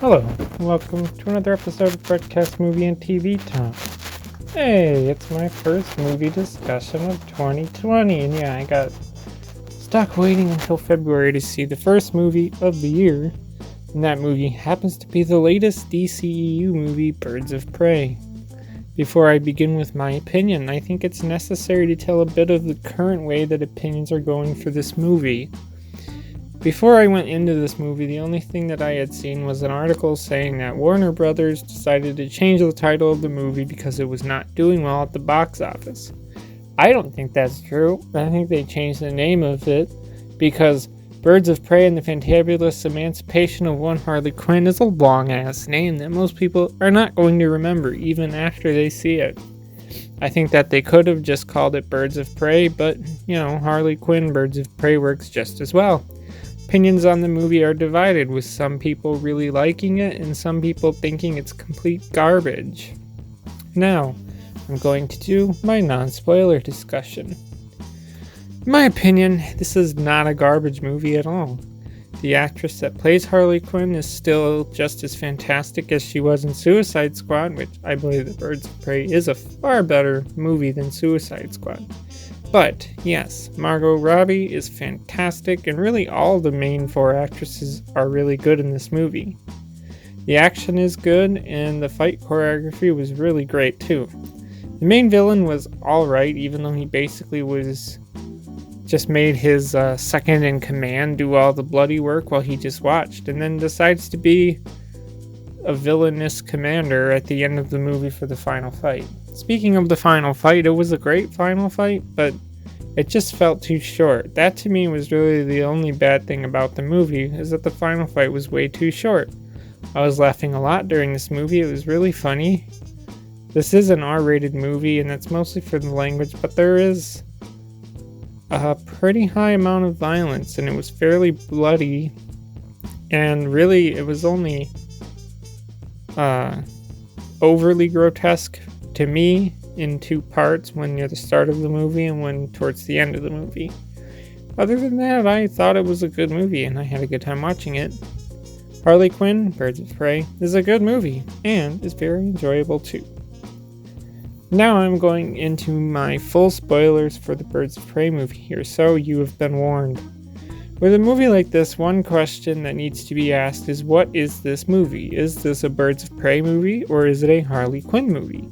Hello, welcome to another episode of Broadcast Movie and TV Talk. Hey, it's my first movie discussion of 2020, and I got stuck waiting until February to see the first movie of the year, and that movie happens to be the latest DCEU movie, Birds of Prey. Before I begin with my opinion, I think it's necessary to tell a bit of the current way that opinions are going for this movie. Before I went into this movie, the only thing that I had seen was an article saying that Warner Brothers decided to change the title of the movie because it was not doing well at the box office. I don't think that's true. I think they changed the name of it because Birds of Prey and the Fantabulous Emancipation of One Harley Quinn is a long-ass name that most people are not going to remember even after they see it. I think that they could have just called it Birds of Prey, but, Harley Quinn Birds of Prey works just as well. Opinions on the movie are divided, with some people really liking it and some people thinking it's complete garbage. Now, I'm going to do my non-spoiler discussion. In my opinion, this is not a garbage movie at all. The actress that plays Harley Quinn is still just as fantastic as she was in Suicide Squad, which I believe that Birds of Prey is a far better movie than Suicide Squad. But, yes, Margot Robbie is fantastic, and really all the main four actresses are really good in this movie. The action is good, and the fight choreography was really great too. The main villain was alright, even though he basically just made his second in command do all the bloody work while he just watched, and then decides to be a villainous commander at the end of the movie for the final fight. Speaking of the final fight, it was a great final fight, but it just felt too short. That to me was really the only bad thing about the movie, is that the final fight was way too short. I was laughing a lot during this movie, it was really funny. This is an R-rated movie, and that's mostly for the language, but there is a pretty high amount of violence, and it was fairly bloody, and really it was only overly grotesque to me in two parts, when near the start of the movie and when towards the end of the movie. Other than that, I thought it was a good movie and I had a good time watching it. Harley Quinn, Birds of Prey, is a good movie and is very enjoyable too. Now I'm going into my full spoilers for the Birds of Prey movie here, so you have been warned. With a movie like this, one question that needs to be asked is, what is this movie? Is this a Birds of Prey movie, or is it a Harley Quinn movie?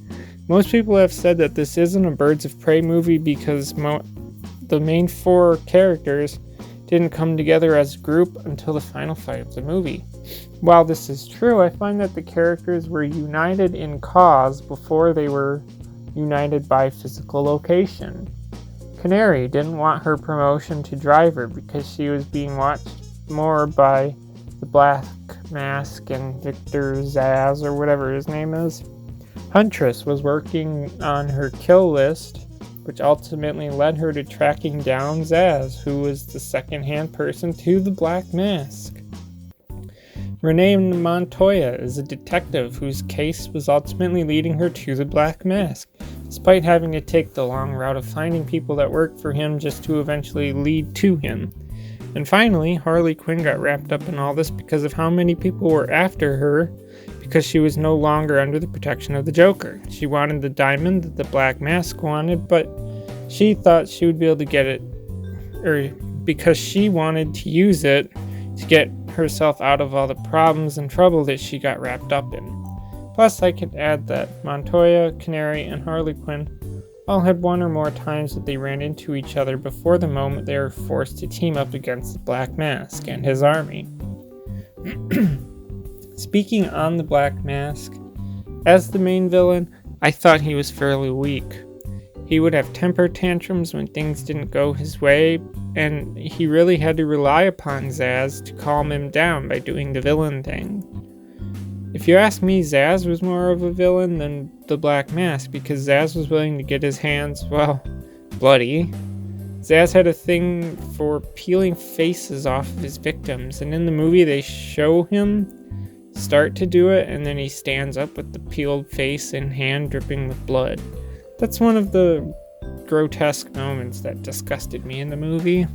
Most people have said that this isn't a Birds of Prey movie because the main four characters didn't come together as a group until the final fight of the movie. While this is true, I find that the characters were united in cause before they were united by physical location. Canary didn't want her promotion to driver because she was being watched more by the Black Mask and Victor Zsasz, or whatever his name is. Huntress was working on her kill list, which ultimately led her to tracking down Zsasz, who was the second-hand person to the Black Mask. Renee Montoya is a detective whose case was ultimately leading her to the Black Mask, despite having to take the long route of finding people that worked for him just to eventually lead to him. And finally, Harley Quinn got wrapped up in all this because of how many people were after her, because she was no longer under the protection of the Joker. She wanted the diamond that the Black Mask wanted, but she thought she would be able to get it, or because she wanted to use it to get herself out of all the problems and trouble that she got wrapped up in. Plus, I could add that Montoya, Canary, and Harley Quinn all had one or more times that they ran into each other before the moment they were forced to team up against the Black Mask and his army. Speaking on the Black Mask, as the main villain, I thought he was fairly weak. He would have temper tantrums when things didn't go his way, and he really had to rely upon Zsasz to calm him down by doing the villain thing. If you ask me, Zsasz was more of a villain than the Black Mask, because Zsasz was willing to get his hands, bloody. Zsasz had a thing for peeling faces off of his victims, and in the movie they show him start to do it, and then he stands up with the peeled face and hand dripping with blood. That's one of the grotesque moments that disgusted me in the movie.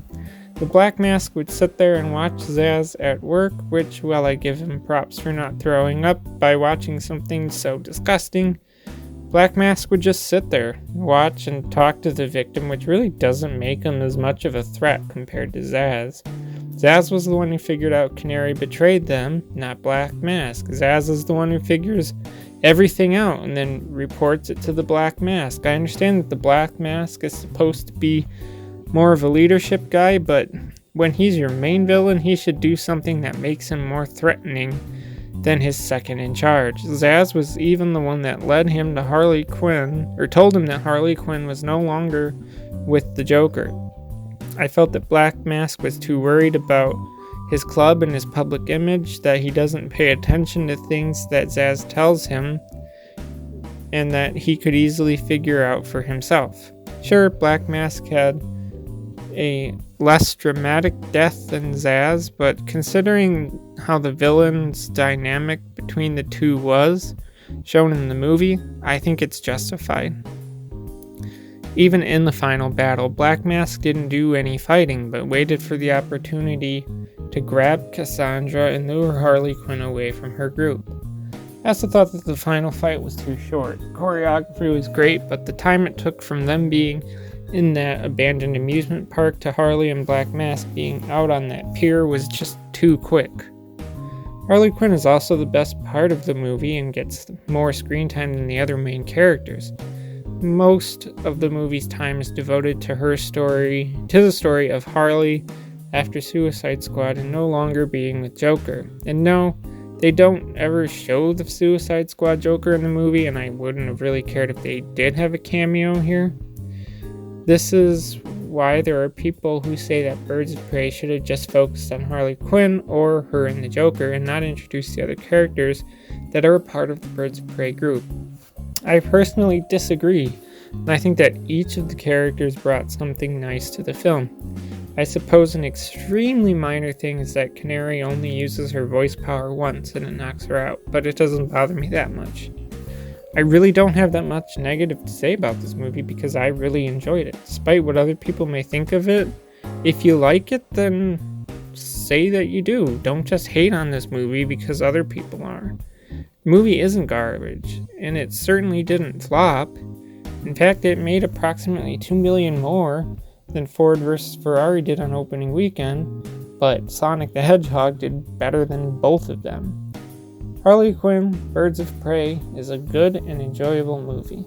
The Black Mask would sit there and watch Zsasz at work, which, while I give him props for not throwing up by watching something so disgusting, Black Mask would just sit there, watch, and talk to the victim, which really doesn't make him as much of a threat compared to Zsasz. Zsasz was the one who figured out Canary betrayed them, not Black Mask. Zsasz is the one who figures everything out and then reports it to the Black Mask. I understand that the Black Mask is supposed to be more of a leadership guy, but when he's your main villain, he should do something that makes him more threatening than his second in charge. Zsasz was even the one that led him to Harley Quinn, or told him that Harley Quinn was no longer with the Joker. I felt that Black Mask was too worried about his club and his public image that he doesn't pay attention to things that Zsasz tells him and that he could easily figure out for himself. Sure, Black Mask had a less dramatic death than Zsasz, but considering how the villain's dynamic between the two was shown in the movie, I think it's justified. Even in the final battle, Black Mask didn't do any fighting, but waited for the opportunity to grab Cassandra and lure Harley Quinn away from her group. I also thought that the final fight was too short. Choreography was great, but the time it took from them being in that abandoned amusement park to Harley and Black Mask being out on that pier was just too quick. Harley Quinn is also the best part of the movie and gets more screen time than the other main characters. Most of the movie's time is devoted to the story of Harley after Suicide Squad and no longer being with Joker. And no, they don't ever show the Suicide Squad Joker in the movie, and I wouldn't have really cared if they did have a cameo here. This is why there are people who say that Birds of Prey should have just focused on Harley Quinn or her and the Joker and not introduced the other characters that are a part of the Birds of Prey group. I personally disagree, and I think that each of the characters brought something nice to the film. I suppose an extremely minor thing is that Canary only uses her voice power once and it knocks her out, but it doesn't bother me that much. I really don't have that much negative to say about this movie because I really enjoyed it. Despite what other people may think of it, if you like it, then say that you do. Don't just hate on this movie because other people are. The movie isn't garbage, and it certainly didn't flop. In fact, it made approximately $2 million more than Ford vs. Ferrari did on opening weekend, but Sonic the Hedgehog did better than both of them. Harley Quinn, Birds of Prey is a good and enjoyable movie.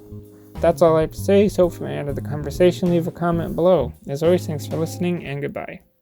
That's all I have to say, so if you want to add to the conversation, leave a comment below. As always, thanks for listening, and goodbye.